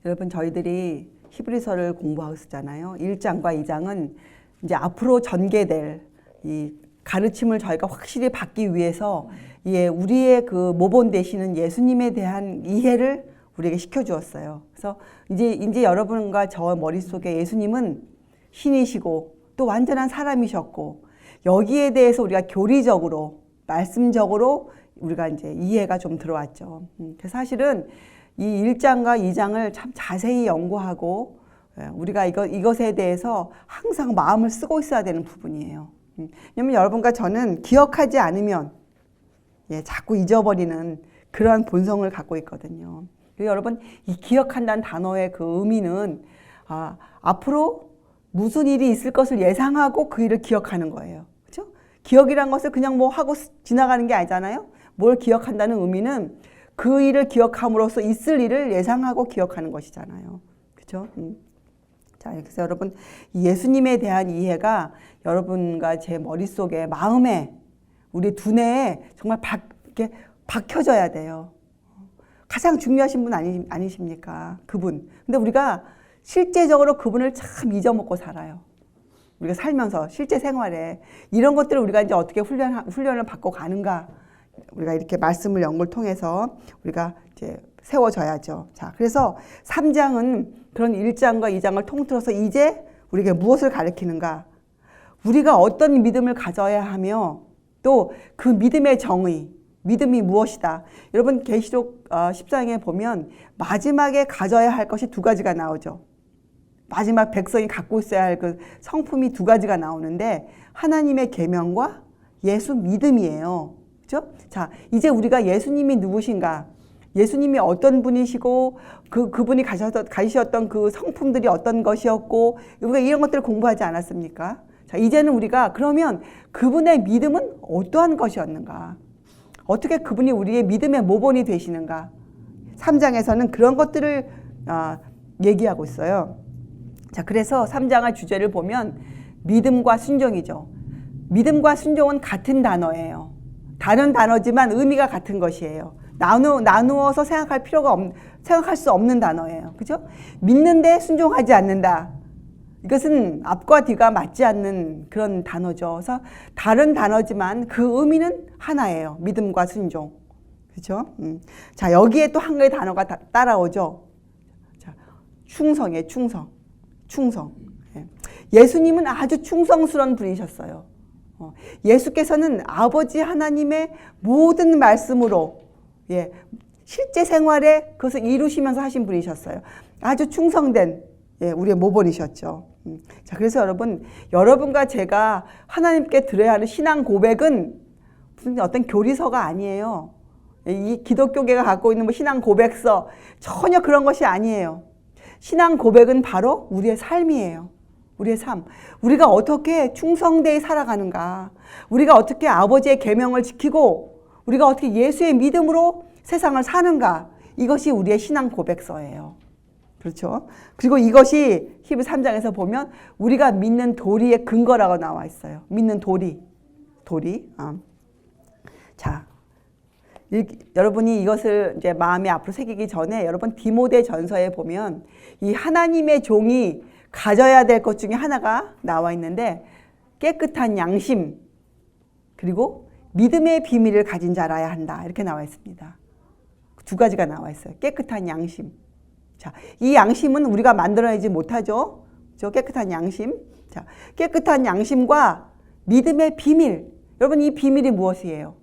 여러분 저희들이 히브리서를 공부하고 있었잖아요. 1장과 2장은 이제 앞으로 전개될 이 가르침을 저희가 확실히 받기 위해서 우리의 그 모본 되시는 예수님에 대한 이해를 우리에게 시켜주었어요. 그래서 이제 여러분과 저 머릿속에 예수님은 신이시고 또 완전한 사람이셨고 여기에 대해서 우리가 교리적으로 말씀적으로 우리가 이제 이해가 좀 들어왔죠. 그래서 사실은 이 1장과 2장을 참 자세히 연구하고 우리가 이것에 대해서 항상 마음을 쓰고 있어야 되는 부분이에요. 왜냐하면 여러분과 저는 기억하지 않으면 자꾸 잊어버리는 그러한 본성을 갖고 있거든요. 그리고 여러분 이 기억한다는 단어의 그 의미는 앞으로 무슨 일이 있을 것을 예상하고 그 일을 기억하는 거예요. 그렇죠? 기억이란 것을 그냥 뭐 하고 지나가는 게 아니잖아요. 뭘 기억한다는 의미는 그 일을 기억함으로써 있을 일을 예상하고 기억하는 것이잖아요. 그렇죠? 자, 그래서 여러분 예수님에 대한 이해가 여러분과 제 머릿속에 마음에 우리 두뇌에 정말 이렇게 박혀져야 돼요. 가장 중요하신 분 아니십니까? 그분. 근데 우리가 실제적으로 그분을 참 잊어먹고 살아요. 우리가 살면서 실제 생활에 이런 것들을 우리가 이제 어떻게 훈련을 받고 가는가? 우리가 이렇게 말씀을 연구를 통해서 우리가 이제 세워져야죠. 자, 그래서 3장은 그런 1장과 2장을 통틀어서 이제 우리에게 무엇을 가르치는가? 우리가 어떤 믿음을 가져야 하며 또 그 믿음의 정의, 믿음이 무엇이다? 여러분 계시록 10장에 보면 마지막에 가져야 할 것이 두 가지가 나오죠. 마지막 백성이 갖고 있어야 할 그 성품이 두 가지가 나오는데 하나님의 계명과 예수 믿음이에요. 그렇죠? 자, 이제 우리가 예수님이 누구신가? 예수님이 어떤 분이시고 그분이 가지셨던 그 성품들이 어떤 것이었고 우리가 이런 것들을 공부하지 않았습니까? 자, 이제는 우리가 그러면 그분의 믿음은 어떠한 것이었는가? 어떻게 그분이 우리의 믿음의 모본이 되시는가? 3장에서는 그런 것들을 얘기하고 있어요. 자, 그래서 3장의 주제를 보면 믿음과 순종이죠. 믿음과 순종은 같은 단어예요. 다른 단어지만 의미가 같은 것이에요. 나누어서 생각할 수 없는 단어예요. 그죠? 믿는데 순종하지 않는다. 이것은 앞과 뒤가 맞지 않는 그런 단어죠. 그래서 다른 단어지만 그 의미는 하나예요. 믿음과 순종. 그죠? 자, 여기에 또 한 개의 단어가 따라오죠. 자, 충성이에요. 충성. 예수님은 아주 충성스러운 분이셨어요. 예수께서는 아버지 하나님의 모든 말씀으로 실제 생활에 그것을 이루시면서 하신 분이셨어요. 아주 충성된 우리의 모본이셨죠. 자, 그래서 여러분과 제가 하나님께 드려야 하는 신앙 고백은 무슨 어떤 교리서가 아니에요. 이 기독교계가 갖고 있는 뭐 신앙 고백서 전혀 그런 것이 아니에요. 신앙 고백은 바로 우리의 삶이에요. 우리의 삶. 우리가 어떻게 충성되이 살아가는가. 우리가 어떻게 아버지의 계명을 지키고 우리가 어떻게 예수의 믿음으로 세상을 사는가. 이것이 우리의 신앙 고백서예요. 그렇죠? 그리고 이것이 히브리 3장에서 보면 우리가 믿는 도리의 근거라고 나와 있어요. 믿는 도리. 자, 여러분이 이것을 이제 마음에 앞으로 새기기 전에 여러분 디모데 전서에 보면 이 하나님의 종이 가져야 될 것 중에 하나가 나와 있는데 깨끗한 양심 그리고 믿음의 비밀을 가진 자라야 한다. 이렇게 나와 있습니다. 두 가지가 나와 있어요. 깨끗한 양심. 자, 이 양심은 우리가 만들어내지 못하죠. 저 깨끗한 양심. 자, 깨끗한 양심과 믿음의 비밀. 여러분 이 비밀이 무엇이에요?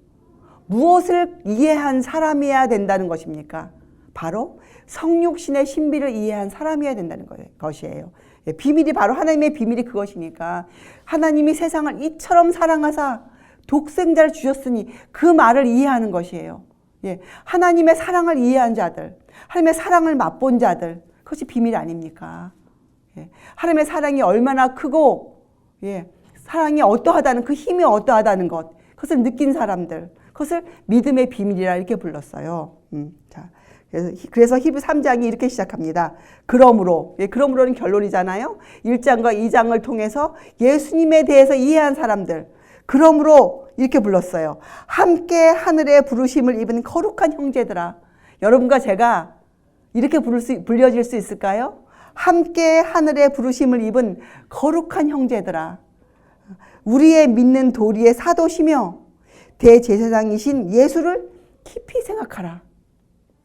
무엇을 이해한 사람이어야 된다는 것입니까? 바로 성육신의 신비를 이해한 사람이어야 된다는 것이에요. 비밀이 바로 하나님의 비밀이 그것이니까 하나님이 세상을 이처럼 사랑하사 독생자를 주셨으니 그 말을 이해하는 것이에요. 하나님의 사랑을 이해한 자들, 하나님의 사랑을 맛본 자들, 그것이 비밀 아닙니까? 하나님의 사랑이 얼마나 크고 사랑이 어떠하다는 그 힘이 어떠하다는 것, 그것을 느낀 사람들, 그것을 믿음의 비밀이라 이렇게 불렀어요. 자, 그래서 히브리 3장이 이렇게 시작합니다. 그러므로는 결론이잖아요. 1장과 2장을 통해서 예수님에 대해서 이해한 사람들, 그러므로 이렇게 불렀어요. 함께 하늘의 부르심을 입은 거룩한 형제들아. 여러분과 제가 이렇게 불려질 수 있을까요? 함께 하늘의 부르심을 입은 거룩한 형제들아, 우리의 믿는 도리의 사도시며 대제사장이신 예수를 깊이 생각하라.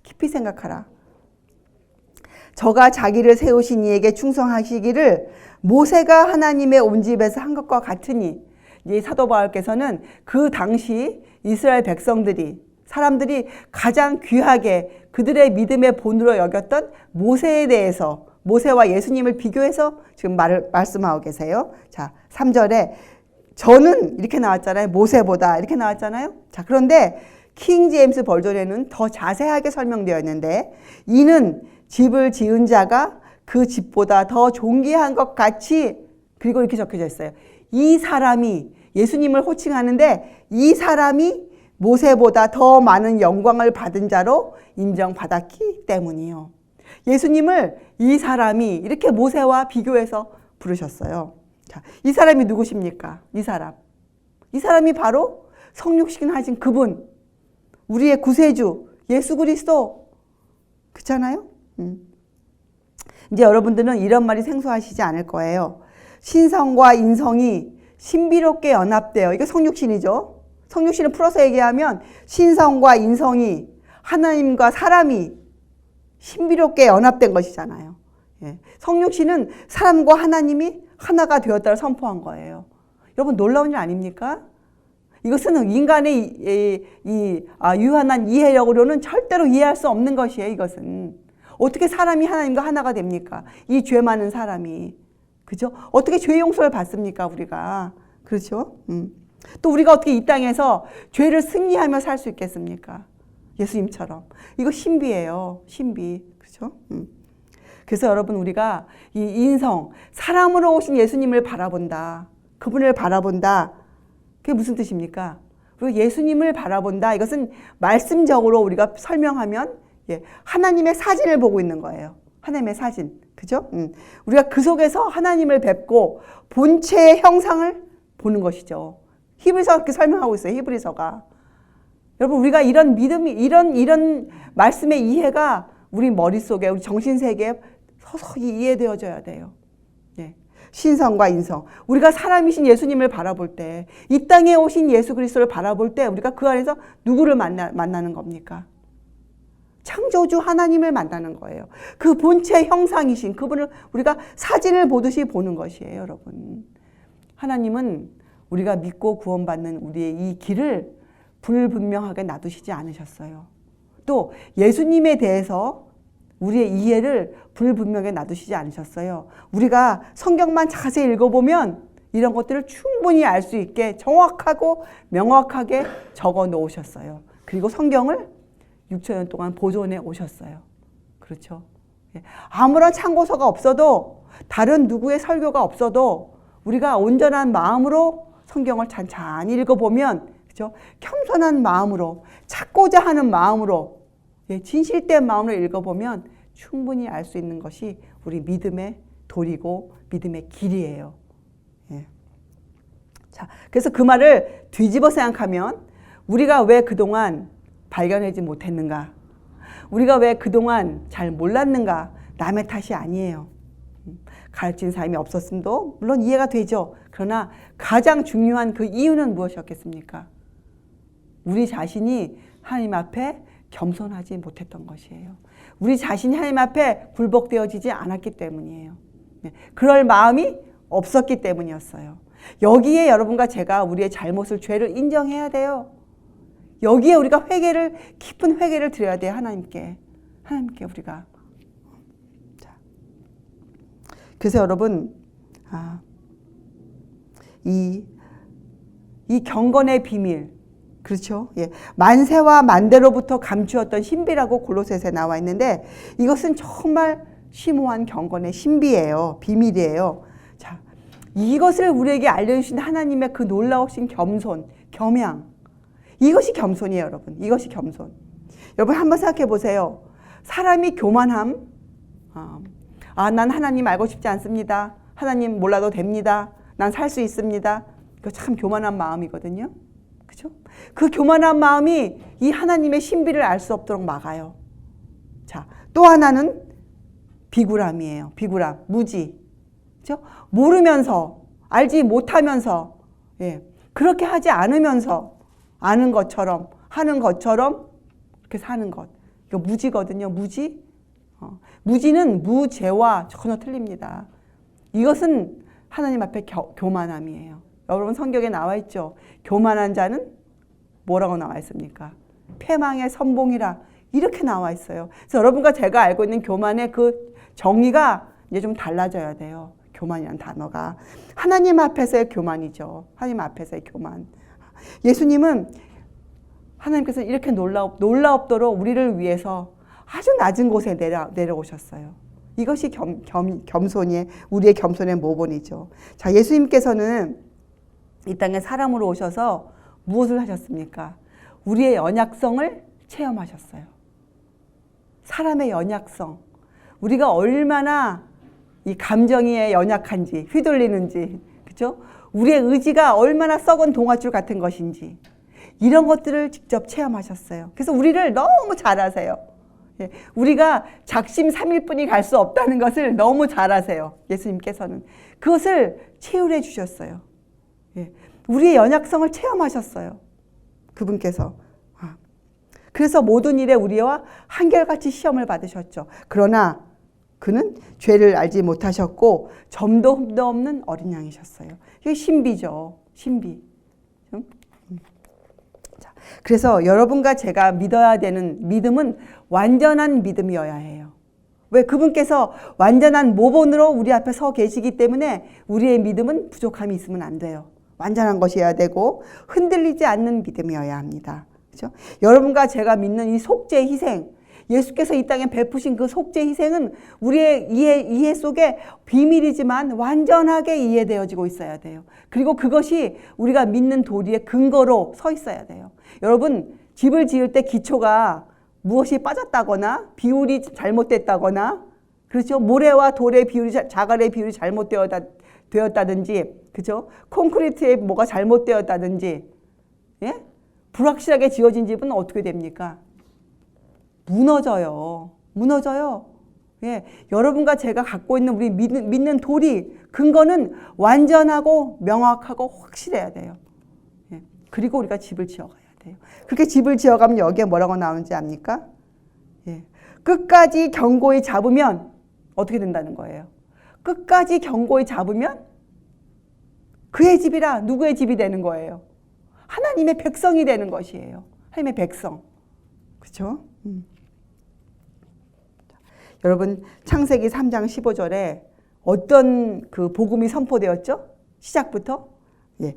깊이 생각하라. 저가 자기를 세우신 이에게 충성하시기를 모세가 하나님의 온 집에서 한 것과 같으니, 이 사도 바울께서는 그 당시 이스라엘 백성들이, 사람들이 가장 귀하게 그들의 믿음의 본으로 여겼던 모세에 대해서, 모세와 예수님을 비교해서 지금 말씀하고 계세요. 자, 3절에 저는 이렇게 나왔잖아요. 모세보다 이렇게 나왔잖아요. 자, 그런데 킹 제임스 버전에는 더 자세하게 설명되어 있는데, 이는 집을 지은 자가 그 집보다 더 존귀한 것 같이, 그리고 이렇게 적혀져 있어요. 이 사람이, 예수님을 호칭하는데 이 사람이 모세보다 더 많은 영광을 받은 자로 인정받았기 때문이요. 예수님을 이 사람이 이렇게 모세와 비교해서 부르셨어요. 자, 이 사람이 누구십니까? 이 사람이 바로 성육신 하신 그분, 우리의 구세주 예수 그리스도, 그렇잖아요? 이제 여러분들은 이런 말이 생소하시지 않을 거예요. 신성과 인성이 신비롭게 연합되어, 이게 성육신이죠. 성육신을 풀어서 얘기하면 신성과 인성이, 하나님과 사람이 신비롭게 연합된 것이잖아요. 예. 성육신은 사람과 하나님이 하나가 되었다를 선포한 거예요. 여러분, 놀라운 일 아닙니까? 이것은 인간의 유한한 이해력으로는 절대로 이해할 수 없는 것이에요. 이것은 어떻게 사람이 하나님과 하나가 됩니까? 이 죄 많은 사람이, 그죠? 어떻게 죄 용서를 받습니까, 우리가? 그렇죠? 또 우리가 어떻게 이 땅에서 죄를 승리하며 살 수 있겠습니까? 예수님처럼. 이거 신비예요. 신비. 그렇죠? 그래서 여러분, 우리가 이 인성, 사람으로 오신 예수님을 바라본다. 그분을 바라본다. 그게 무슨 뜻입니까? 그리고 예수님을 바라본다. 이것은 말씀적으로 우리가 설명하면 하나님의 사진을 보고 있는 거예요. 하나님의 사진. 그죠? 우리가 그 속에서 하나님을 뵙고 본체의 형상을 보는 것이죠. 히브리서가 그렇게 설명하고 있어요. 히브리서가. 여러분, 우리가 이런 믿음이, 이런 말씀의 이해가 우리 머릿속에, 우리 정신세계에 서서히 이해되어져야 돼요. 예. 신성과 인성. 우리가 사람이신 예수님을 바라볼 때, 이 땅에 오신 예수 그리스도를 바라볼 때 우리가 그 안에서 누구를 만나는 겁니까? 창조주 하나님을 만나는 거예요. 그 본체 형상이신 그분을 우리가 사진을 보듯이 보는 것이에요, 여러분. 하나님은 우리가 믿고 구원받는 우리의 이 길을 불분명하게 놔두시지 않으셨어요. 또 예수님에 대해서 우리의 이해를 불분명하게 놔두시지 않으셨어요. 우리가 성경만 자세히 읽어보면 이런 것들을 충분히 알 수 있게 정확하고 명확하게 적어 놓으셨어요. 그리고 성경을 6,000년 동안 보존해 오셨어요. 그렇죠? 아무런 참고서가 없어도, 다른 누구의 설교가 없어도 우리가 온전한 마음으로 성경을 찬찬히 읽어보면, 그렇죠? 겸손한 마음으로, 찾고자 하는 마음으로, 진실된 마음으로 읽어보면 충분히 알 수 있는 것이 우리 믿음의 도리고 믿음의 길이에요. 예. 자, 그래서 그 말을 뒤집어 생각하면, 우리가 왜 그동안 발견하지 못했는가? 우리가 왜 그동안 잘 몰랐는가? 남의 탓이 아니에요. 가르친 사람이 없었음도 물론 이해가 되죠. 그러나 가장 중요한 그 이유는 무엇이었겠습니까? 우리 자신이 하나님 앞에 겸손하지 못했던 것이에요. 우리 자신이 하나님 앞에 굴복되어지지 않았기 때문이에요. 그럴 마음이 없었기 때문이었어요. 여기에 여러분과 제가 우리의 잘못을, 죄를 인정해야 돼요. 여기에 우리가 깊은 회개를 드려야 돼요. 하나님께 우리가. 자, 그래서 여러분, 이 경건의 비밀, 그렇죠? 예. 만세와 만대로부터 감추었던 신비라고 골로새서에 나와 있는데, 이것은 정말 심오한 경건의 신비예요. 비밀이에요. 자, 이것을 우리에게 알려주신 하나님의 그 놀라우신 겸손, 겸양, 이것이 겸손이에요, 여러분. 이것이 겸손. 여러분, 한번 생각해 보세요. 사람이 교만함, 난 하나님 알고 싶지 않습니다. 하나님 몰라도 됩니다. 난 살 수 있습니다. 이거 참 교만한 마음이거든요. 그죠? 그 교만한 마음이 이 하나님의 신비를 알 수 없도록 막아요. 자, 또 하나는 비굴함이에요. 비굴함, 무지. 그렇죠? 모르면서, 알지 못하면서, 예, 그렇게 하지 않으면서 아는 것처럼 하는 것처럼 이렇게 사는 것. 이거 무지거든요. 무지. 무지는 무죄와 전혀 틀립니다. 이것은 하나님 앞에 교만함이에요. 여러분 성경에 나와 있죠. 교만한 자는 뭐라고 나와 있습니까? 패망의 선봉이라 이렇게 나와 있어요. 그래서 여러분과 제가 알고 있는 교만의 그 정의가 이제 좀 달라져야 돼요. 교만이라는 단어가 하나님 앞에서의 교만이죠. 하나님 앞에서의 교만. 예수님은 하나님께서 이렇게 놀라웠도록 우리를 위해서 아주 낮은 곳에 내려오셨어요. 이것이 겸손의 우리의 겸손의 모본이죠. 자, 예수님께서는 이 땅에 사람으로 오셔서 무엇을 하셨습니까? 우리의 연약성을 체험하셨어요. 사람의 연약성. 우리가 얼마나 이 감정에 연약한지, 휘둘리는지, 그죠? 우리의 의지가 얼마나 썩은 동아줄 같은 것인지, 이런 것들을 직접 체험하셨어요. 그래서 우리를 너무 잘 아세요. 우리가 작심삼일뿐이 갈 수 없다는 것을 너무 잘 아세요. 예수님께서는. 그것을 체험해 주셨어요. 우리의 연약성을 체험하셨어요. 그분께서. 그래서 모든 일에 우리와 한결같이 시험을 받으셨죠. 그러나 그는 죄를 알지 못하셨고 점도 흠도 없는 어린 양이셨어요. 이게 신비죠. 신비. 자, 그래서 여러분과 제가 믿어야 되는 믿음은 완전한 믿음이어야 해요. 왜? 그분께서 완전한 모본으로 우리 앞에 서 계시기 때문에 우리의 믿음은 부족함이 있으면 안 돼요. 완전한 것이어야 되고 흔들리지 않는 믿음이어야 합니다. 그렇죠? 여러분과 제가 믿는 이 속죄 희생, 예수께서 이 땅에 베푸신 그 속죄 희생은 우리의 이해 속에 비밀이지만 완전하게 이해되어지고 있어야 돼요. 그리고 그것이 우리가 믿는 도리의 근거로 서 있어야 돼요. 여러분, 집을 지을 때 기초가 무엇이 빠졌다거나 비율이 잘못됐다거나, 그렇죠? 모래와 돌의 비율이, 자갈의 비율이 잘못되었다든지, 그죠? 콘크리트에 뭐가 잘못되었다든지, 예? 불확실하게 지어진 집은 어떻게 됩니까? 무너져요. 무너져요. 예. 여러분과 제가 갖고 있는 우리 믿는 도리, 근거는 완전하고 명확하고 확실해야 돼요. 예. 그리고 우리가 집을 지어가야 돼요. 그렇게 집을 지어가면 여기에 뭐라고 나오는지 압니까? 예. 끝까지 견고히 잡으면 어떻게 된다는 거예요? 끝까지 견고히 잡으면 그의 집이라 누구의 집이 되는 거예요? 하나님의 백성이 되는 것이에요. 하나님의 백성. 그렇죠? 여러분, 창세기 3장 15절에 어떤 그 복음이 선포되었죠? 시작부터? 예.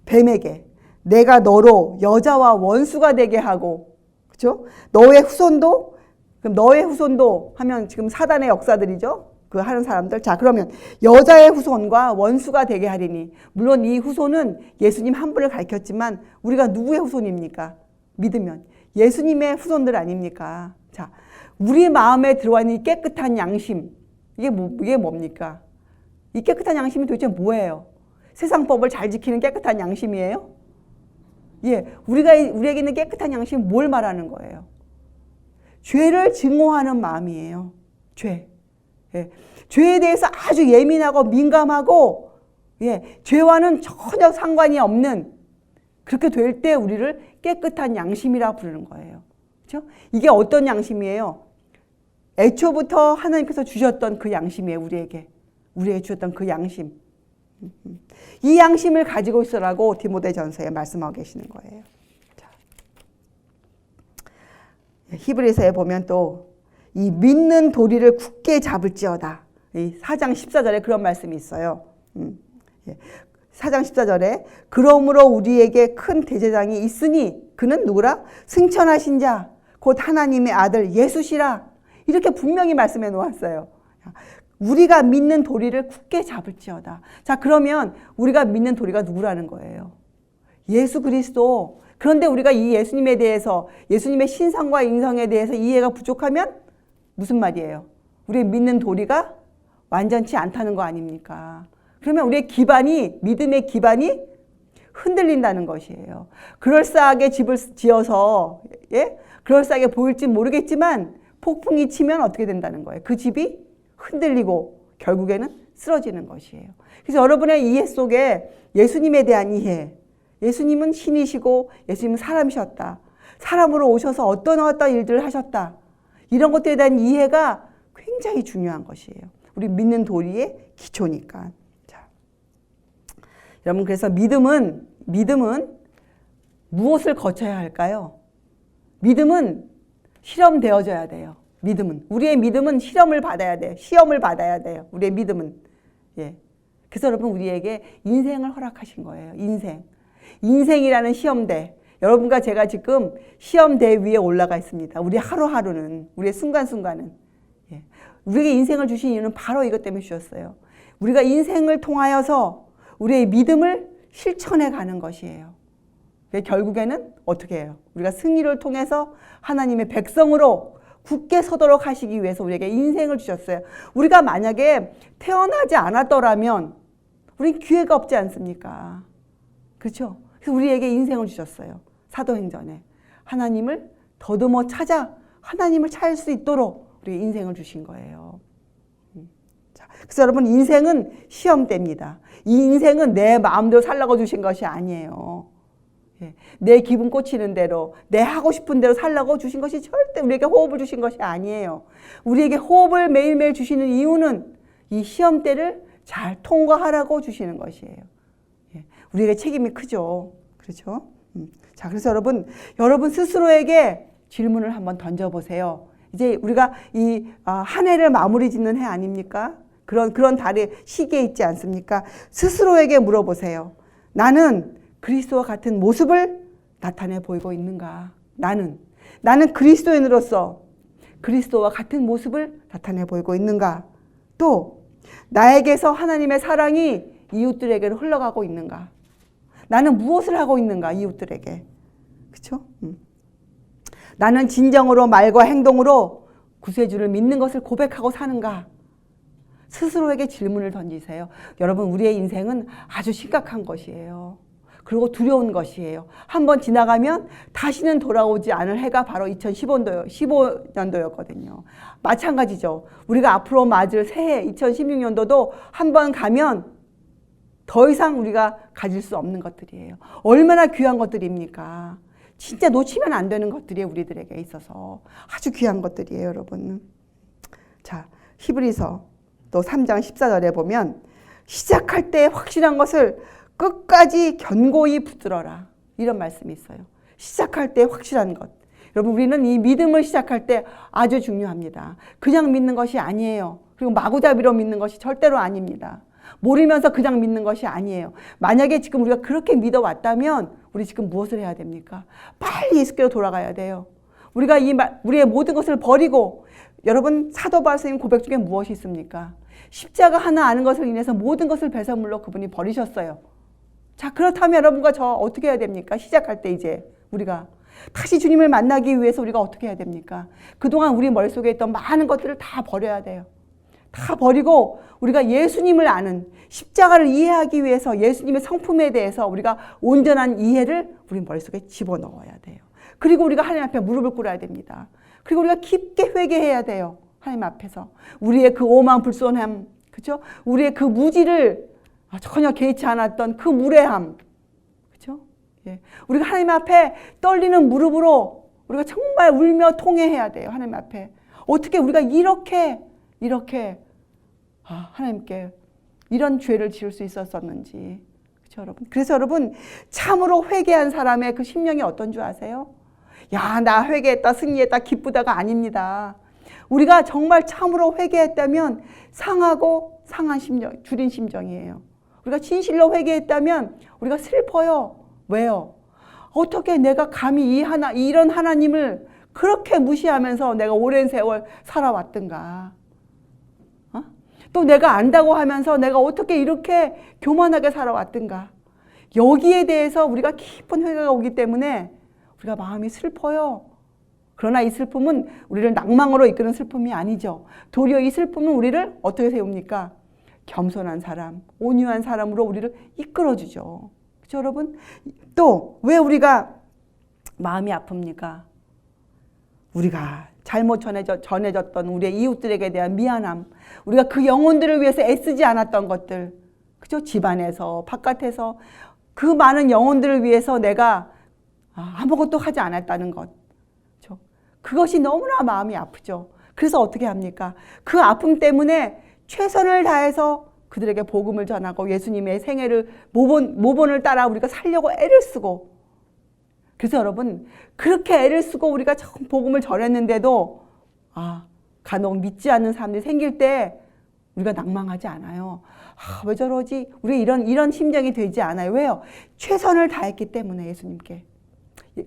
뱀에게 내가 너로 여자와 원수가 되게 하고, 그렇죠? 너의 후손도, 그럼 너의 후손도 하면 지금 사단의 역사들이죠? 그 하는 사람들. 자, 그러면 여자의 후손과 원수가 되게 하리니, 물론 이 후손은 예수님 한 분을 가르쳤지만 우리가 누구의 후손입니까? 믿으면 예수님의 후손들 아닙니까? 자, 우리 마음에 들어와 있는 이 깨끗한 양심, 이게 뭡니까? 이 깨끗한 양심이 도대체 뭐예요? 세상 법을 잘 지키는 깨끗한 양심이에요? 예, 우리에게 있는 깨끗한 양심이 뭘 말하는 거예요? 죄를 증오하는 마음이에요. 죄. 예, 죄에 대해서 아주 예민하고 민감하고, 예, 죄와는 전혀 상관이 없는, 그렇게 될 때 우리를 깨끗한 양심이라 부르는 거예요. 그렇죠? 이게 어떤 양심이에요? 애초부터 하나님께서 주셨던 그 양심이에요. 우리에게 주셨던 그 양심. 이 양심을 가지고 있으라고 디모데전서에 말씀하고 계시는 거예요. 자, 히브리서에 보면 또 이 믿는 도리를 굳게 잡을지어다. 이 4장 14절에 그런 말씀이 있어요. 4장 14절에 그러므로 우리에게 큰 대제장이 있으니 그는 누구라? 승천하신 자 곧 하나님의 아들 예수시라. 이렇게 분명히 말씀해 놓았어요. 우리가 믿는 도리를 굳게 잡을지어다. 자, 그러면 우리가 믿는 도리가 누구라는 거예요? 예수 그리스도. 그런데 우리가 이 예수님에 대해서, 예수님의 신상과 인성에 대해서 이해가 부족하면 무슨 말이에요? 우리의 믿는 도리가 완전치 않다는 거 아닙니까? 그러면 우리의 기반이, 믿음의 기반이 흔들린다는 것이에요. 그럴싸하게 집을 지어서, 예? 그럴싸하게 보일지 모르겠지만 폭풍이 치면 어떻게 된다는 거예요? 그 집이 흔들리고 결국에는 쓰러지는 것이에요. 그래서 여러분의 이해 속에 예수님에 대한 이해, 예수님은 신이시고 예수님은 사람이셨다. 사람으로 오셔서 어떤 일들을 하셨다. 이런 것들에 대한 이해가 굉장히 중요한 것이에요. 우리 믿는 도리의 기초니까. 자, 여러분 그래서 믿음은 무엇을 거쳐야 할까요? 믿음은 실험되어져야 돼요. 우리의 믿음은 실험을 받아야 돼요. 시험을 받아야 돼요. 우리의 믿음은. 예. 그래서 여러분 우리에게 인생을 허락하신 거예요. 인생이라는 시험대. 여러분과 제가 지금 시험대 위에 올라가 있습니다. 우리 하루하루는, 우리의 순간순간은. 예. 우리에게 인생을 주신 이유는 바로 이것 때문에 주셨어요. 우리가 인생을 통하여서 우리의 믿음을 실천해 가는 것이에요. 결국에는 어떻게 해요? 우리가 승리를 통해서 하나님의 백성으로 굳게 서도록 하시기 위해서 우리에게 인생을 주셨어요. 우리가 만약에 태어나지 않았더라면 우린 기회가 없지 않습니까? 그렇죠? 그래서 우리에게 인생을 주셨어요. 사도행전에. 하나님을 더듬어 찾아 하나님을 찾을 수 있도록 우리에게 인생을 주신 거예요. 자, 그래서 여러분 인생은 시험대입니다. 이 인생은 내 마음대로 살라고 주신 것이 아니에요. 내 기분 꽂히는 대로, 내 하고 싶은 대로 살라고 주신 것이 절대 우리에게 호흡을 주신 것이 아니에요. 우리에게 호흡을 매일매일 주시는 이유는 이 시험대를 잘 통과하라고 주시는 것이에요. 우리에게 책임이 크죠. 그렇죠? 자, 그래서 여러분 스스로에게 질문을 한번 던져보세요. 이제 우리가 이 한 해를 마무리 짓는 해 아닙니까? 그런 달의 시기에 있지 않습니까? 스스로에게 물어보세요. 나는 그리스도와 같은 모습을 나타내 보이고 있는가? 나는 그리스도인으로서 그리스도와 같은 모습을 나타내 보이고 있는가? 또 나에게서 하나님의 사랑이 이웃들에게로 흘러가고 있는가? 나는 무엇을 하고 있는가? 이웃들에게. 그렇죠? 나는 진정으로 말과 행동으로 구세주를 믿는 것을 고백하고 사는가? 스스로에게 질문을 던지세요. 여러분 우리의 인생은 아주 심각한 것이에요. 그리고 두려운 것이에요. 한번 지나가면 다시는 돌아오지 않을 해가 바로 2015년도였거든요. 마찬가지죠. 우리가 앞으로 맞을 새해 2016년도도 한번 가면 더 이상 우리가 가질 수 없는 것들이에요. 얼마나 귀한 것들입니까? 진짜 놓치면 안 되는 것들이에요. 우리들에게 있어서. 아주 귀한 것들이에요, 여러분. 자, 히브리서 또 3장 14절에 보면 시작할 때 확실한 것을 끝까지 견고히 붙들어라. 이런 말씀이 있어요. 시작할 때 확실한 것. 여러분 우리는 이 믿음을 시작할 때 아주 중요합니다. 그냥 믿는 것이 아니에요. 그리고 마구잡이로 믿는 것이 절대로 아닙니다. 모르면서 그냥 믿는 것이 아니에요. 만약에 지금 우리가 그렇게 믿어왔다면 우리 지금 무엇을 해야 됩니까? 빨리 예수께로 돌아가야 돼요. 우리가 우리의 모든 것을 버리고 여러분 사도 바울 선생님 고백 중에 무엇이 있습니까? 십자가 하나 아는 것을 인해서 모든 것을 배설물로 그분이 버리셨어요. 자, 그렇다면 여러분과 저 어떻게 해야 됩니까? 시작할 때 이제 우리가 다시 주님을 만나기 위해서 우리가 어떻게 해야 됩니까? 그동안 우리 머릿속에 있던 많은 것들을 다 버려야 돼요. 다 버리고 우리가 예수님을 아는 십자가를 이해하기 위해서 예수님의 성품에 대해서 우리가 온전한 이해를 우리 머릿속에 집어넣어야 돼요. 그리고 우리가 하나님 앞에 무릎을 꿇어야 됩니다. 그리고 우리가 깊게 회개해야 돼요. 하나님 앞에서. 우리의 그 오만 불손함, 그렇죠? 우리의 그 무지를 전혀 개의치 않았던 그 무례함, 그렇죠? 예. 우리가 하나님 앞에 떨리는 무릎으로 우리가 정말 울며 통회해야 돼요. 하나님 앞에. 어떻게 우리가 이렇게 하나님께 이런 죄를 지을 수 있었었는지. 그렇죠, 여러분? 그래서 여러분 참으로 회개한 사람의 그 심령이 어떤 줄 아세요? 야, 나 회개했다, 승리했다, 기쁘다가 아닙니다. 우리가 정말 참으로 회개했다면 상하고 상한 심정, 줄인 심정이에요. 우리가 진실로 회개했다면 우리가 슬퍼요. 왜요? 어떻게 내가 감히 이런 하나님을 그렇게 무시하면서 내가 오랜 세월 살아왔던가? 또 내가 안다고 하면서 내가 어떻게 이렇게 교만하게 살아왔던가? 여기에 대해서 우리가 깊은 회개가 오기 때문에 우리가 마음이 슬퍼요. 그러나 이 슬픔은 우리를 낭망으로 이끄는 슬픔이 아니죠. 도리어 이 슬픔은 우리를 어떻게 세웁니까? 겸손한 사람, 온유한 사람으로 우리를 이끌어주죠. 그렇죠, 여러분? 또 왜 우리가 마음이 아픕니까? 우리가 잘못 전해졌던 우리의 이웃들에게 대한 미안함, 우리가 그 영혼들을 위해서 애쓰지 않았던 것들, 그죠? 집안에서, 바깥에서 그 많은 영혼들을 위해서 내가 아무것도 하지 않았다는 것. 그죠? 그것이 너무나 마음이 아프죠. 그래서 어떻게 합니까? 그 아픔 때문에 최선을 다해서 그들에게 복음을 전하고 예수님의 생애를 모본을 따라 우리가 살려고 애를 쓰고, 그래서 여러분 그렇게 애를 쓰고 우리가 처음 복음을 전했는데도 간혹 믿지 않는 사람들이 생길 때 우리가 낭망하지 않아요. 왜 저러지? 우리 이런 심정이 되지 않아요. 왜요? 최선을 다했기 때문에 예수님께.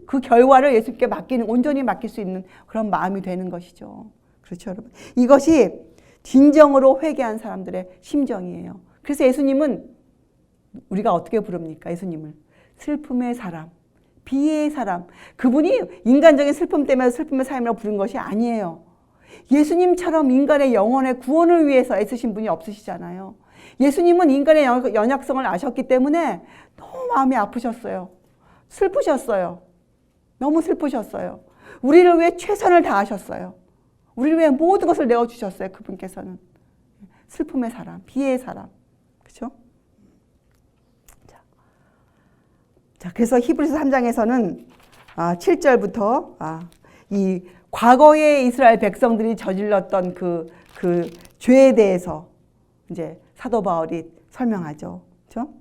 그 결과를 예수님께 온전히 맡길 수 있는 그런 마음이 되는 것이죠. 그렇죠, 여러분? 이것이 진정으로 회개한 사람들의 심정이에요. 그래서 예수님은 우리가 어떻게 부릅니까? 예수님을 슬픔의 사람, 비애의 사람. 그분이 인간적인 슬픔 때문에 슬픔의 사람이라고 부른 것이 아니에요. 예수님처럼 인간의 영혼의 구원을 위해서 애쓰신 분이 없으시잖아요. 예수님은 인간의 연약성을 아셨기 때문에 너무 마음이 아프셨어요. 슬프셨어요. 너무 슬프셨어요. 우리를 위해 최선을 다하셨어요. 우리를 위해 모든 것을 내어주셨어요. 그분께서는. 슬픔의 사람, 비애의 사람. 그렇죠? 자, 그래서 히브리서 3장에서는 7절부터 이 과거의 이스라엘 백성들이 저질렀던 그 죄에 대해서 이제 사도 바울이 설명하죠. 그렇죠?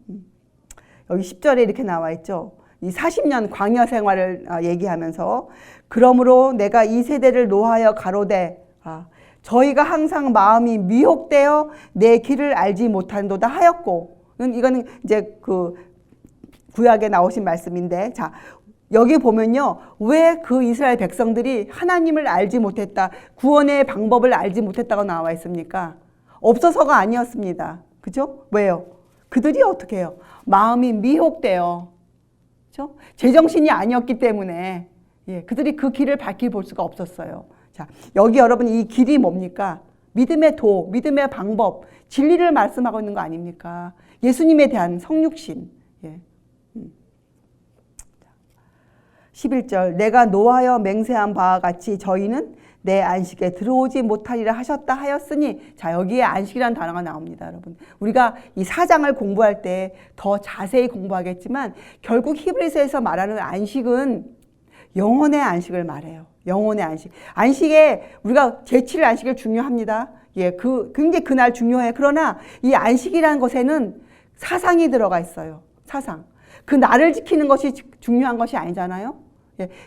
여기 10절에 이렇게 나와 있죠. 이 40년 광야 생활을 얘기하면서 그러므로 내가 이 세대를 노하여 가로되 저희가 항상 마음이 미혹되어 내 길을 알지 못한도다 하였고, 이거는 이제 그 구약에 나오신 말씀인데, 자 여기 보면요, 왜 그 이스라엘 백성들이 하나님을 알지 못했다, 구원의 방법을 알지 못했다고 나와 있습니까? 없어서가 아니었습니다. 그죠? 왜요? 그들이 어떻게 해요? 마음이 미혹되어, 그죠? 제정신이 아니었기 때문에 그들이 그 길을 밝히 볼 수가 없었어요. 자, 여기 여러분 이 길이 뭡니까? 믿음의 도, 믿음의 방법, 진리를 말씀하고 있는 거 아닙니까? 예수님에 대한 성육신. 11절 내가 노하여 맹세한 바와 같이 저희는 내 안식에 들어오지 못하리라 하셨다 하였으니, 자 여기에 안식이라는 단어가 나옵니다. 여러분 우리가 이 4장을 공부할 때 더 자세히 공부하겠지만 결국 히브리서에서 말하는 안식은 영혼의 안식을 말해요. 영혼의 안식. 안식에 우리가 제7일 안식일 중요합니다. 굉장히 그날 중요해. 그러나 이 안식이라는 것에는 사상이 들어가 있어요. 사상. 그 날을 지키는 것이 중요한 것이 아니잖아요.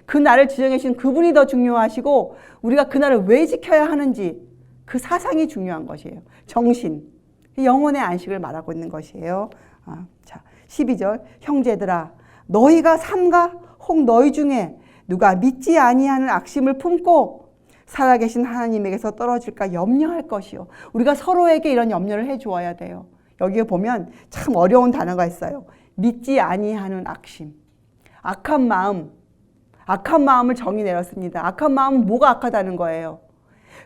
그 날을 지정해 주신 그분이 더 중요하시고 우리가 그 날을 왜 지켜야 하는지 그 사상이 중요한 것이에요. 정신, 영혼의 안식을 말하고 있는 것이에요. 자, 12절 형제들아 너희가 삼가 혹 너희 중에 누가 믿지 아니하는 악심을 품고 살아계신 하나님에게서 떨어질까 염려할 것이요. 우리가 서로에게 이런 염려를 해주어야 돼요. 여기에 보면 참 어려운 단어가 있어요. 믿지 아니하는 악심. 악한 마음을 정의 내렸습니다. 악한 마음은 뭐가 악하다는 거예요?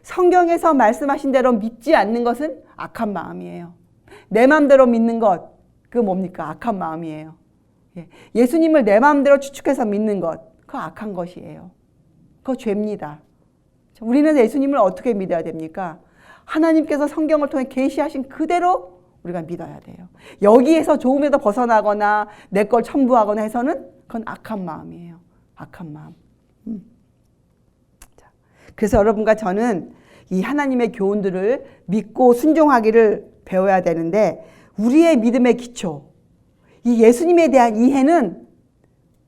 성경에서 말씀하신 대로 믿지 않는 것은 악한 마음이에요. 내 마음대로 믿는 것, 그거 뭡니까? 악한 마음이에요. 예수님을 내 마음대로 추측해서 믿는 것, 그거 악한 것이에요. 그거 죄입니다. 우리는 예수님을 어떻게 믿어야 됩니까? 하나님께서 성경을 통해 계시하신 그대로 우리가 믿어야 돼요. 여기에서 조금이라도 벗어나거나 내 걸 첨부하거나 해서는 그건 악한 마음이에요. 악한 마음. 자, 그래서 여러분과 저는 이 하나님의 교훈들을 믿고 순종하기를 배워야 되는데, 우리의 믿음의 기초, 이 예수님에 대한 이해는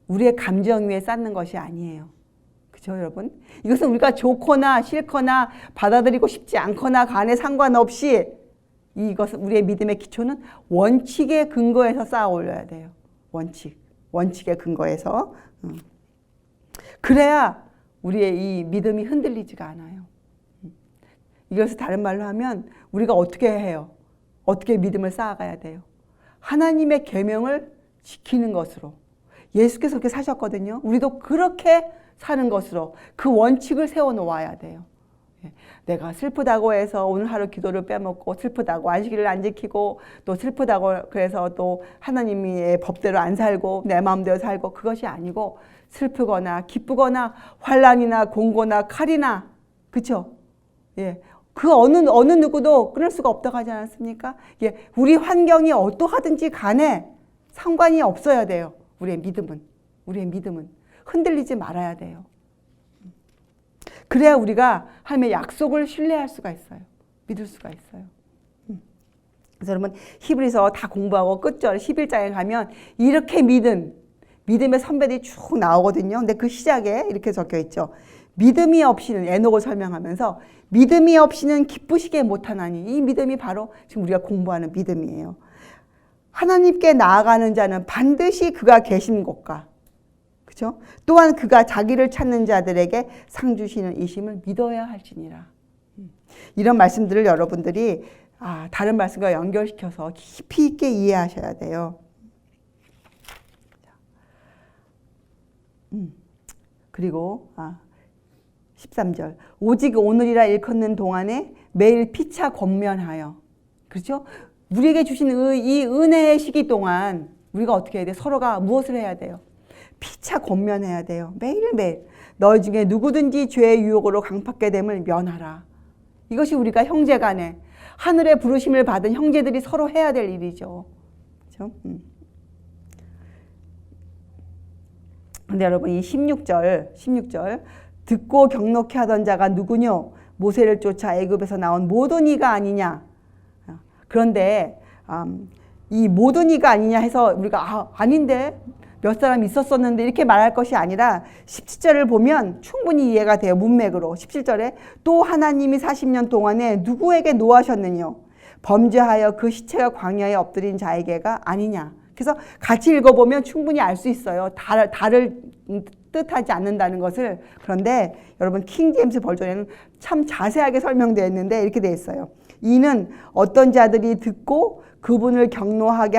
우리의 감정 위에 쌓는 것이 아니에요. 그죠, 여러분? 이것은 우리가 좋거나 싫거나 받아들이고 싶지 않거나 간에 상관없이 이것은 우리의 믿음의 기초는 원칙의 근거에서 쌓아 올려야 돼요. 원칙의 근거에서. 그래야 우리의 이 믿음이 흔들리지가 않아요. 이것을 다른 말로 하면 우리가 어떻게 해요? 어떻게 믿음을 쌓아가야 돼요? 하나님의 계명을 지키는 것으로. 예수께서 그렇게 사셨거든요. 우리도 그렇게 사는 것으로 그 원칙을 세워놓아야 돼요. 내가 슬프다고 해서 오늘 하루 기도를 빼먹고, 슬프다고 안식일을 안 지키고, 또 슬프다고 그래서 또 하나님의 법대로 안 살고 내 마음대로 살고, 그것이 아니고 슬프거나 기쁘거나 환난이나 공고나 칼이나 그쵸? 예, 그 어느 누구도 끊을 수가 없다고 하지 않았습니까? 예, 우리 환경이 어떠하든지 간에 상관이 없어야 돼요. 우리의 믿음은 흔들리지 말아야 돼요. 그래야 우리가 하나님의 약속을 신뢰할 수가 있어요. 믿을 수가 있어요. 그래서 여러분 히브리서 다 공부하고 끝절 11장에 가면 이렇게 믿음의 선배들이 쭉 나오거든요. 근데 그 시작에 이렇게 적혀 있죠. 믿음이 없이는 에녹을 설명하면서 믿음이 없이는 기쁘시게 못하나니 이 믿음이 바로 지금 우리가 공부하는 믿음이에요. 하나님께 나아가는 자는 반드시 그가 계신 곳과 그죠? 또한 그가 자기를 찾는 자들에게 상 주시는 이심을 믿어야 할지니라. 이런 말씀들을 여러분들이 다른 말씀과 연결시켜서 깊이 있게 이해하셔야 돼요. 그리고 13절 오직 오늘이라 일컫는 동안에 매일 피차 권면하여 그렇죠? 우리에게 주신 이 은혜의 시기 동안 우리가 어떻게 해야 돼? 서로가 무엇을 해야 돼요? 피차 권면해야 돼요. 매일매일 너희 중에 누구든지 죄의 유혹으로 강팍게 됨을 면하라. 이것이 우리가 형제간에 하늘의 부르심을 받은 형제들이 서로 해야 될 일이죠. 그렇죠? 근데 여러분 이 16절 듣고 경록케 하던 자가 누구뇨? 모세를 쫓아 애굽에서 나온 모든 이가 아니냐? 그런데 이 모든 이가 아니냐 해서 우리가 아닌데 몇 사람 있었었는데 이렇게 말할 것이 아니라 17절을 보면 충분히 이해가 돼요. 문맥으로 17절에 또 하나님이 40년 동안에 누구에게 노하셨느냐? 범죄하여 그 시체가 광야에 엎드린 자에게가 아니냐? 그래서 같이 읽어보면 충분히 알 수 있어요. 다를 뜻하지 않는다는 것을. 그런데 여러분 킹 제임스 버전에는 참 자세하게 설명되어 있는데 이렇게 되어 있어요. 이는 어떤 자들이 듣고 그분을 경노하게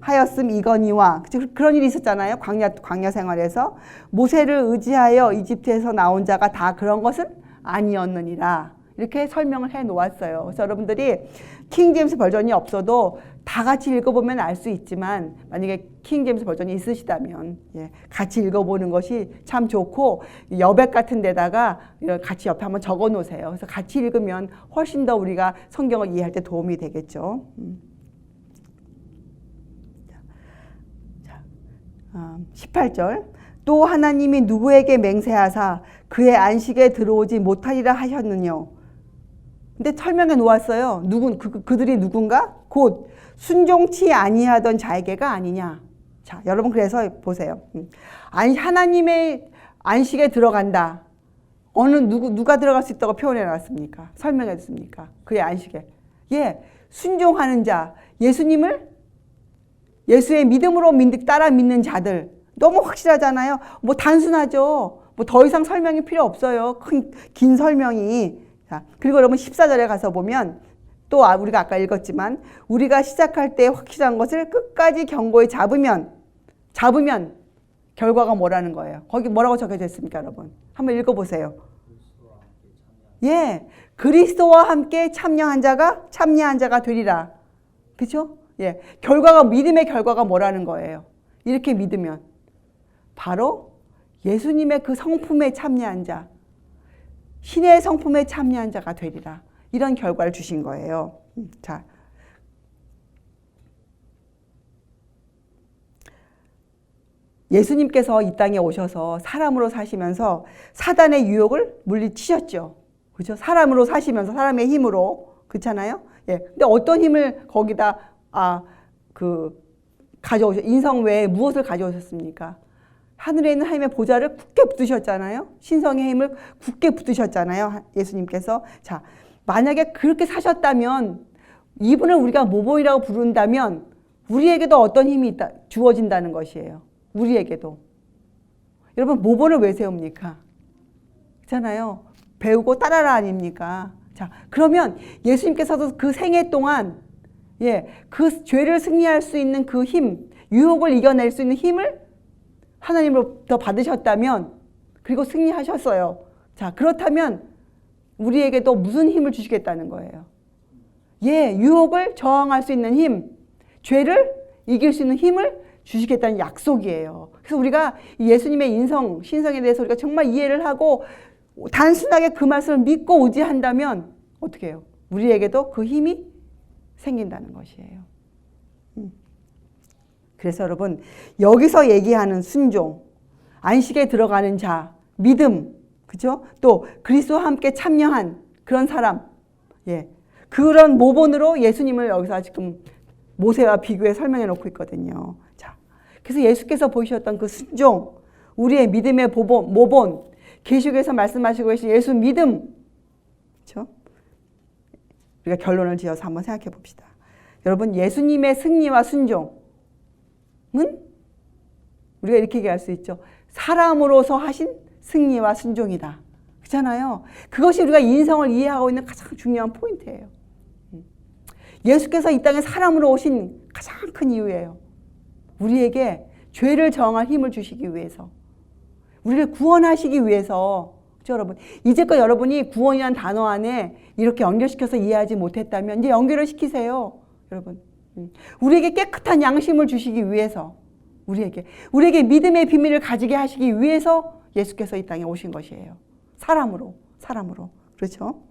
하였음 이거니와 그런 일이 있었잖아요. 광야 생활에서 모세를 의지하여 이집트에서 나온 자가 다 그런 것은 아니었느니라. 이렇게 설명을 해 놓았어요. 그래서 여러분들이 킹 제임스 버전이 없어도 다 같이 읽어보면 알 수 있지만 만약에 킹 제임스 버전이 있으시다면 같이 읽어보는 것이 참 좋고 여백 같은 데다가 같이 옆에 한번 적어 놓으세요. 그래서 같이 읽으면 훨씬 더 우리가 성경을 이해할 때 도움이 되겠죠. 18절 또 하나님이 누구에게 맹세하사 그의 안식에 들어오지 못하리라 하셨느냐. 근데 설명해 놓았어요. 그들이 누군가? 곧 순종치 아니하던 자에게가 아니냐. 자, 여러분 그래서 보세요. 하나님의 안식에 들어간다. 누가 들어갈 수 있다고 표현해 놨습니까? 설명해 줬습니까? 그의 안식에. 순종하는 자, 예수의 믿음으로 따라 믿는 자들. 너무 확실하잖아요. 뭐 단순하죠. 뭐 더 이상 설명이 필요 없어요. 긴 설명이. 자, 그리고 여러분 14절에 가서 보면 또 우리가 아까 읽었지만 우리가 시작할 때 확실한 것을 끝까지 견고히 잡으면 결과가 뭐라는 거예요? 거기 뭐라고 적혀져 있습니까, 여러분? 한번 읽어보세요. 그리스도와 함께 참여한 자가 되리라. 그렇죠? 믿음의 결과가 뭐라는 거예요? 이렇게 믿으면 바로 예수님의 그 성품에 참여한 자, 신의 성품에 참여한 자가 되리라. 이런 결과를 주신 거예요. 자, 예수님께서 이 땅에 오셔서 사람으로 사시면서 사단의 유혹을 물리치셨죠. 그렇죠? 사람으로 사시면서 사람의 힘으로. 그렇잖아요? 근데 어떤 힘을 거기다 인성 외에 무엇을 가져오셨습니까? 하늘에 있는 하나님의 보좌를 굳게 붙드셨잖아요. 신성의 힘을 굳게 붙드셨잖아요. 예수님께서. 자, 만약에 그렇게 사셨다면 이분을 우리가 모보이라고 부른다면 우리에게도 어떤 힘이 주어진다는 것이에요. 우리에게도. 여러분 모보를 왜 세웁니까? 그렇잖아요. 배우고 따라라 아닙니까? 자, 그러면 예수님께서도 그 생애 동안 그 죄를 승리할 수 있는 그 힘, 유혹을 이겨낼 수 있는 힘을 하나님으로부터 받으셨다면 그리고 승리하셨어요. 자, 그렇다면 우리에게도 무슨 힘을 주시겠다는 거예요? 유혹을 저항할 수 있는 힘, 죄를 이길 수 있는 힘을 주시겠다는 약속이에요. 그래서 우리가 예수님의 인성, 신성에 대해서 우리가 정말 이해를 하고 단순하게 그 말씀을 믿고 의지한다면 어떻게 해요? 우리에게도 그 힘이 생긴다는 것이에요. 그래서 여러분, 여기서 얘기하는 순종, 안식에 들어가는 자, 믿음, 그죠? 또 그리스도와 함께 참여한 그런 사람, 예, 그런 모본으로 예수님을 여기서 지금 모세와 비교해 설명해 놓고 있거든요. 자, 그래서 예수께서 보이셨던 그 순종, 우리의 믿음의 모본, 계시록에서 말씀하시고 계신 예수 믿음, 그렇죠? 우리가 결론을 지어서 한번 생각해 봅시다. 여러분, 예수님의 승리와 순종은 우리가 이렇게 얘기할 수 있죠. 사람으로서 하신 승리와 순종이다. 그렇잖아요. 그것이 우리가 인성을 이해하고 있는 가장 중요한 포인트예요. 예수께서 이 땅에 사람으로 오신 가장 큰 이유예요. 우리에게 죄를 저항할 힘을 주시기 위해서, 우리를 구원하시기 위해서. 그렇죠, 여러분? 이제껏 여러분이 구원이라는 단어 안에 이렇게 연결시켜서 이해하지 못했다면 이제 연결을 시키세요. 여러분, 우리에게 깨끗한 양심을 주시기 위해서, 우리에게 믿음의 비밀을 가지게 하시기 위해서 예수께서 이 땅에 오신 것이에요. 사람으로. 그렇죠?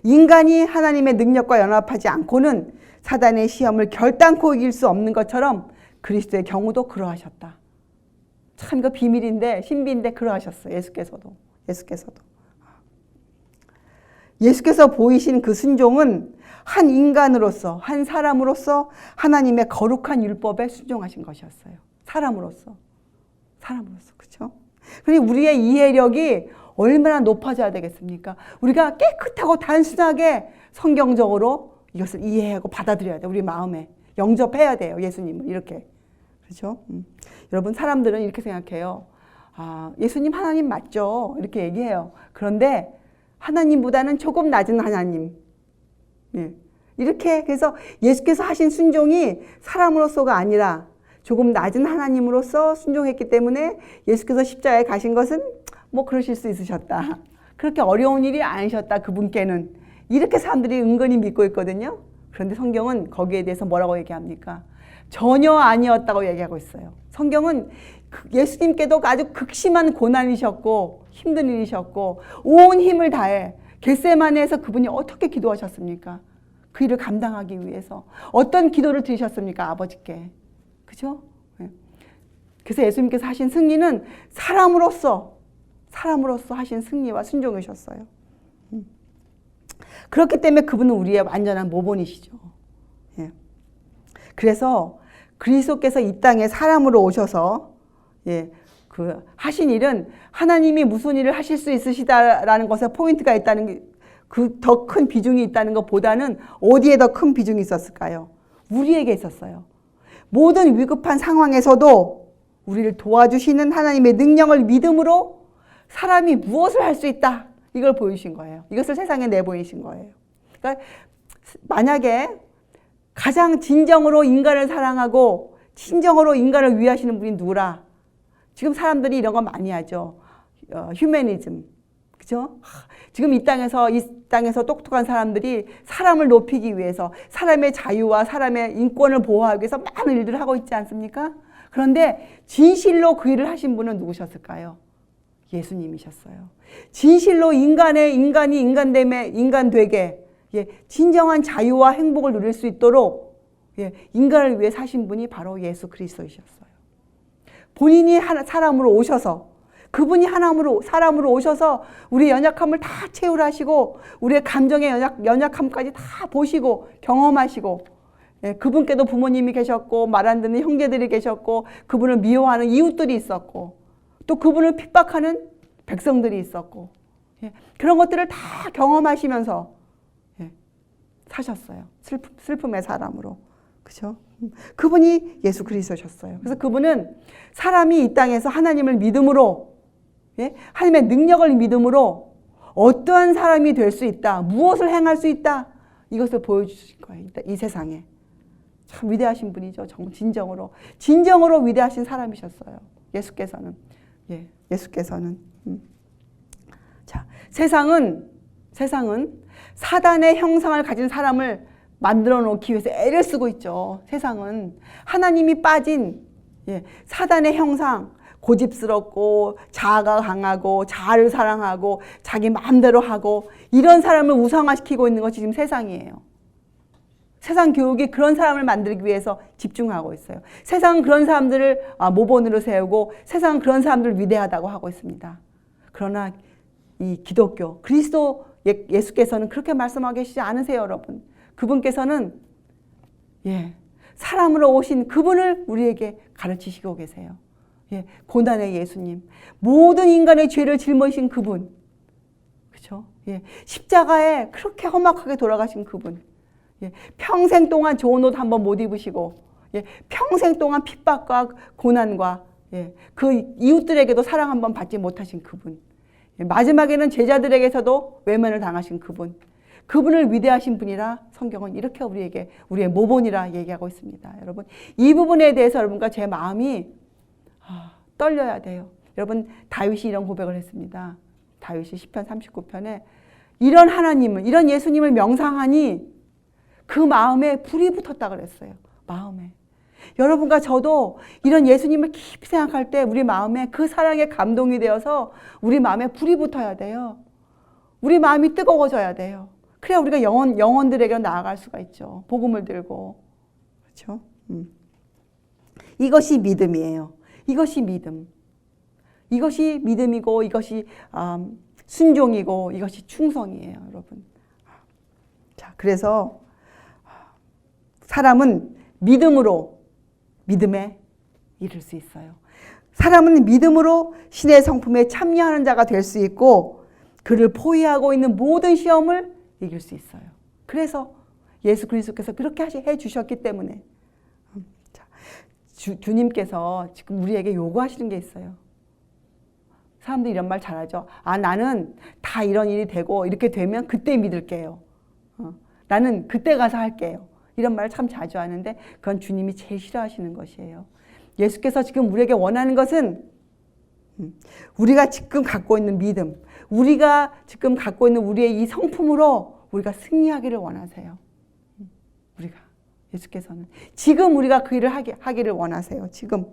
인간이 하나님의 능력과 연합하지 않고는 사단의 시험을 결단코 이길 수 없는 것처럼 그리스도의 경우도 그러하셨다. 참 이거 비밀인데, 신비인데 그러하셨어요. 예수께서 보이신 그 순종은 한 인간으로서, 한 사람으로서 하나님의 거룩한 율법에 순종하신 것이었어요. 사람으로서. 그렇죠? 그리고 우리의 이해력이 얼마나 높아져야 되겠습니까? 우리가 깨끗하고 단순하게 성경적으로 이것을 이해하고 받아들여야 돼요. 우리 마음에 영접해야 돼요. 예수님을 이렇게. 그렇죠? 여러분, 사람들은 이렇게 생각해요. 아, 예수님 하나님 맞죠? 이렇게 얘기해요. 그런데 하나님보다는 조금 낮은 하나님. 예. 이렇게 그래서 예수께서 하신 순종이 사람으로서가 아니라 조금 낮은 하나님으로서 순종했기 때문에 예수께서 십자가에 가신 것은 뭐 그러실 수 있으셨다. 그렇게 어려운 일이 아니셨다. 그분께는. 이렇게 사람들이 은근히 믿고 있거든요. 그런데 성경은 거기에 대해서 뭐라고 얘기합니까? 전혀 아니었다고 얘기하고 있어요. 성경은 예수님께도 아주 극심한 고난이셨고 힘든 일이셨고 온 힘을 다해 겟세마네에서 그분이 어떻게 기도하셨습니까? 그 일을 감당하기 위해서 어떤 기도를 드리셨습니까? 아버지께. 그죠? 그래서 예수님께서 하신 승리는 사람으로서 하신 승리와 순종이셨어요. 그렇기 때문에 그분은 우리의 완전한 모본이시죠. 예. 그래서 그리스도께서 이 땅에 사람으로 오셔서 그 하신 일은 하나님이 무슨 일을 하실 수 있으시다라는 것에 포인트가 있다는 그 더 큰 비중이 있다는 것보다는 어디에 더 큰 비중이 있었을까요? 우리에게 있었어요. 모든 위급한 상황에서도 우리를 도와주시는 하나님의 능력을 믿음으로 사람이 무엇을 할 수 있다. 이걸 보이신 거예요. 이것을 세상에 내보이신 거예요. 그러니까 만약에 가장 진정으로 인간을 사랑하고 진정으로 인간을 위하시는 분이 누구라? 지금 사람들이 이런 거 많이 하죠. 휴머니즘. 그죠? 지금 이 땅에서 똑똑한 사람들이 사람을 높이기 위해서 사람의 자유와 사람의 인권을 보호하기 위해서 많은 일들을 하고 있지 않습니까? 그런데 진실로 그 일을 하신 분은 누구셨을까요? 예수님이셨어요. 진실로 인간이 인간 되게 진정한 자유와 행복을 누릴 수 있도록 인간을 위해 사신 분이 바로 예수 그리스도이셨어요. 본인이 사람으로 오셔서 그분이 사람으로 오셔서 우리의 연약함을 다 채울하시고 우리의 감정의 연약함까지 다 보시고 경험하시고 그분께도 부모님이 계셨고 말 안 듣는 형제들이 계셨고 그분을 미워하는 이웃들이 있었고 또 그분을 핍박하는 백성들이 있었고 그런 것들을 다 경험하시면서 사셨어요. 슬픔의 사람으로. 그죠? 그분이 예수 그리스도셨어요. 그래서 그분은 사람이 이 땅에서 하나님을 믿음으로 하나님의 능력을 믿음으로 어떠한 사람이 될 수 있다. 무엇을 행할 수 있다. 이것을 보여주신 거예요. 이 세상에. 참 위대하신 분이죠. 진정으로 위대하신 사람이셨어요. 예수께서는. 예수께서는. 자, 세상은 사단의 형상을 가진 사람을 만들어 놓기 위해서 애를 쓰고 있죠. 세상은 하나님이 빠진 사단의 형상, 고집스럽고 자아가 강하고 자아를 사랑하고 자기 마음대로 하고 이런 사람을 우상화시키고 있는 것이 지금 세상이에요. 세상 교육이 그런 사람을 만들기 위해서 집중하고 있어요. 세상은 그런 사람들을 모본으로 세우고 세상은 그런 사람들을 위대하다고 하고 있습니다. 그러나 이 기독교, 그리스도 예수께서는 그렇게 말씀하고 계시지 않으세요, 여러분. 그분께서는 사람으로 오신 그분을 우리에게 가르치시고 계세요. 고난의 예수님, 모든 인간의 죄를 짊어지신 그분, 그렇죠? 십자가에 그렇게 험악하게 돌아가신 그분, 평생 동안 좋은 옷 한번 못 입으시고, 평생 동안 핍박과 고난과 그 이웃들에게도 사랑 한번 받지 못하신 그분, 마지막에는 제자들에게서도 외면을 당하신 그분, 그분을 위대하신 분이라 성경은 이렇게 우리에게 우리의 모본이라 얘기하고 있습니다. 여러분, 이 부분에 대해서 여러분과 제 마음이 떨려야 돼요. 여러분, 다윗이 이런 고백을 했습니다. 다윗이 시편 39편에 이런 하나님을, 이런 예수님을 명상하니 그 마음에 불이 붙었다 그랬어요. 마음에. 여러분과 저도 이런 예수님을 깊이 생각할 때 우리 마음에 그 사랑에 감동이 되어서 우리 마음에 불이 붙어야 돼요. 우리 마음이 뜨거워져야 돼요. 그래야 우리가 영혼들에게 나아갈 수가 있죠. 복음을 들고. 그렇죠? 이것이 믿음이에요. 이것이 믿음. 이것이 믿음이고 이것이 순종이고 이것이 충성이에요, 여러분. 자, 그래서 사람은 믿음으로 믿음에 이를 수 있어요. 사람은 믿음으로 신의 성품에 참여하는 자가 될 수 있고 그를 포위하고 있는 모든 시험을 이길 수 있어요. 그래서 예수 그리스도께서 그렇게 해 주셨기 때문에 주님께서 지금 우리에게 요구하시는 게 있어요. 사람들이 이런 말 잘하죠. 나는 다 이런 일이 되고 이렇게 되면 그때 믿을게요. 나는 그때 가서 할게요. 이런 말 참 자주 하는데 그건 주님이 제일 싫어하시는 것이에요. 예수께서 지금 우리에게 원하는 것은 우리가 지금 갖고 있는 믿음, 우리가 지금 갖고 있는 우리의 이 성품으로 우리가 승리하기를 원하세요. 우리가 예수께서는 지금 우리가 그 일을 하기를 원하세요. 지금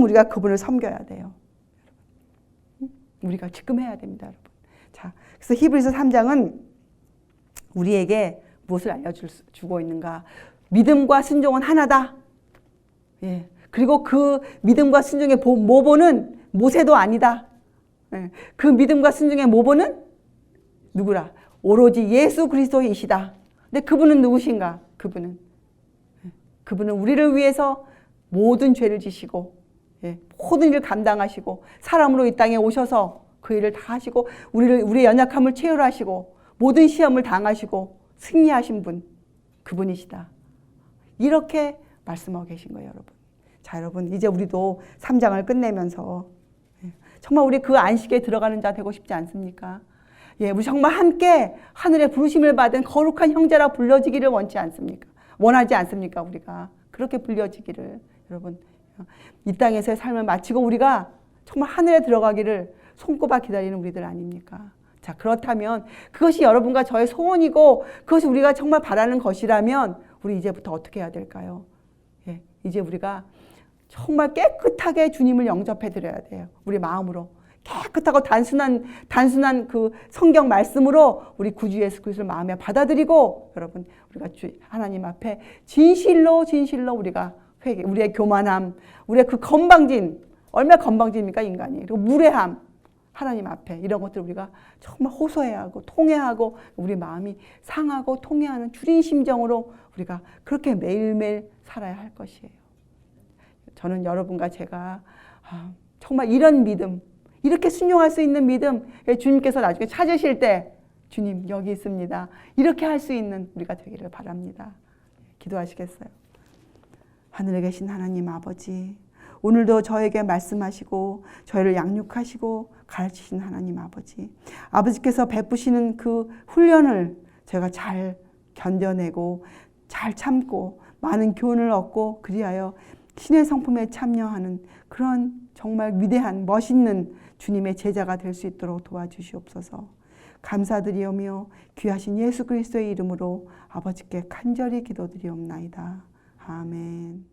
우리가 그분을 섬겨야 돼요. 우리가 지금 해야 됩니다, 여러분. 자, 그래서 히브리서 3장은 우리에게 무엇을 알려주고 있는가? 믿음과 순종은 하나다. 그리고 그 믿음과 순종의 모본은 모세도 아니다. 그 믿음과 순종의 모본은 누구라? 오로지 예수 그리스도이시다. 근데 그분은 누구신가? 그분은 우리를 위해서 모든 죄를 지시고 모든 일을 감당하시고 사람으로 이 땅에 오셔서 그 일을 다 하시고 우리의 연약함을 체휼하시고 모든 시험을 당하시고 승리하신 분, 그분이시다. 이렇게 말씀하고 계신 거예요, 여러분. 자, 여러분, 이제 우리도 3장을 끝내면서 정말 우리 그 안식에 들어가는 자 되고 싶지 않습니까? 우리 정말 함께 하늘의 부르심을 받은 거룩한 형제라 불려지기를 원하지 않습니까? 우리가 그렇게 불려지기를. 여러분, 이 땅에서의 삶을 마치고 우리가 정말 하늘에 들어가기를 손꼽아 기다리는 우리들 아닙니까? 자, 그렇다면 그것이 여러분과 저의 소원이고 그것이 우리가 정말 바라는 것이라면 우리 이제부터 어떻게 해야 될까요? 이제 우리가 정말 깨끗하게 주님을 영접해 드려야 돼요. 우리 마음으로 깨끗하고 단순한 그 성경 말씀으로 우리 구주 예수 그리스도를 마음에 받아들이고 여러분 우리가 하나님 앞에 진실로 우리가 우리의 교만함, 우리의 그 건방진, 얼마나 건방집니까 인간이. 그리고 무례함, 하나님 앞에 이런 것들 우리가 정말 호소해야 하고 통회하고 우리 마음이 상하고 통회하는 주린 심정으로 우리가 그렇게 매일매일 살아야 할 것이에요. 저는 여러분과 제가 정말 이런 믿음, 이렇게 순종할 수 있는 믿음, 주님께서 나중에 찾으실 때 주님 여기 있습니다. 이렇게 할 수 있는 우리가 되기를 바랍니다. 기도하시겠어요? 하늘에 계신 하나님 아버지, 오늘도 저에게 말씀하시고 저희를 양육하시고 가르치신 하나님 아버지, 아버지께서 베푸시는 그 훈련을 제가 잘 견뎌내고 잘 참고 많은 교훈을 얻고 그리하여 신의 성품에 참여하는 그런 정말 위대한 멋있는 주님의 제자가 될 수 있도록 도와주시옵소서. 감사드리오며 귀하신 예수 그리스도의 이름으로 아버지께 간절히 기도드리옵나이다. 아멘.